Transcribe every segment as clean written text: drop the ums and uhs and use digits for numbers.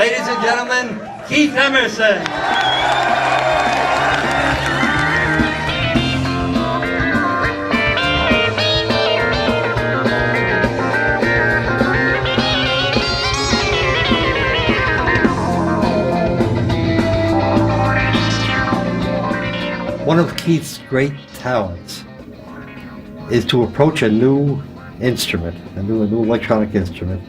Ladies and gentlemen, Keith Emerson. One of Keith's great talents is to approach a new instrument, a new electronic instrument,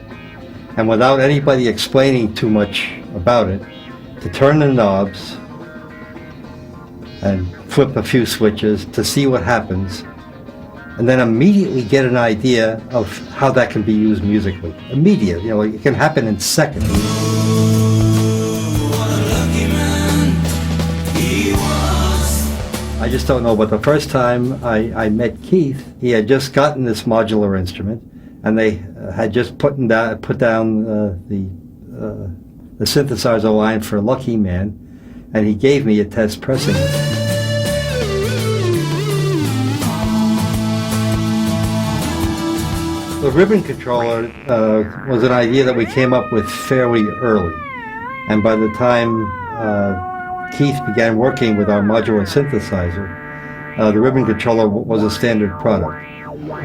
and without anybody explaining too much about it, to turn the knobs and flip a few switches to see what happens, and then immediately get an idea of how that can be used musically. Immediate, it can happen in seconds. I just don't know, but the first time I met Keith, he had just gotten this modular instrument, and they had just put down the synthesizer line for Lucky Man, and he gave me a test pressing it. The ribbon controller was an idea that we came up with fairly early, and by the time Keith began working with our modular synthesizer, the ribbon controller was a standard product.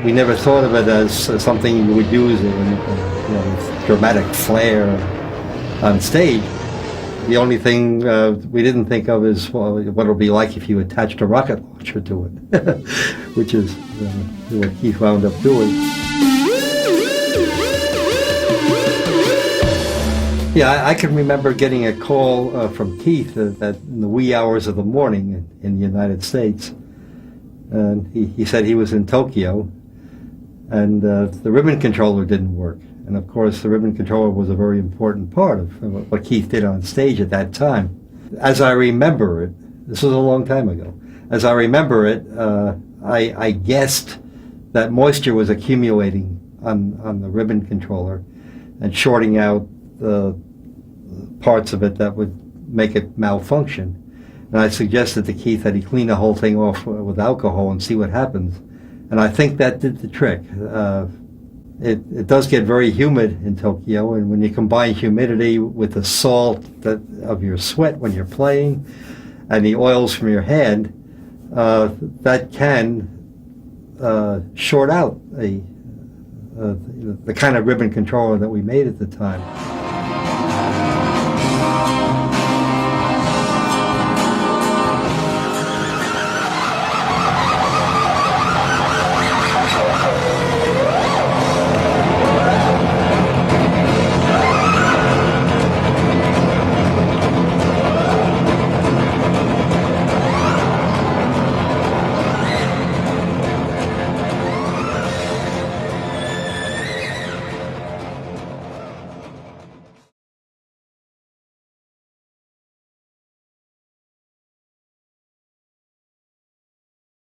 We never thought of it as something you would use with dramatic flair on stage. The only thing we didn't think of is what it would be like if you attached a rocket launcher to it, which is what Keith wound up doing. Yeah, I can remember getting a call from Keith in the wee hours of the morning in the United States. And he said he was in Tokyo, and the ribbon controller didn't work. And of course, the ribbon controller was a very important part of what Keith did on stage at that time. As I remember it, this was a long time ago, as I remember it, I guessed that moisture was accumulating on the ribbon controller and shorting out the parts of it that would make it malfunction. And I suggested to Keith that he clean the whole thing off with alcohol and see what happens. And I think that did the trick. It does get very humid in Tokyo, and when you combine humidity with the salt of your sweat when you're playing and the oils from your hand, that can short out the kind of ribbon controller that we made at the time.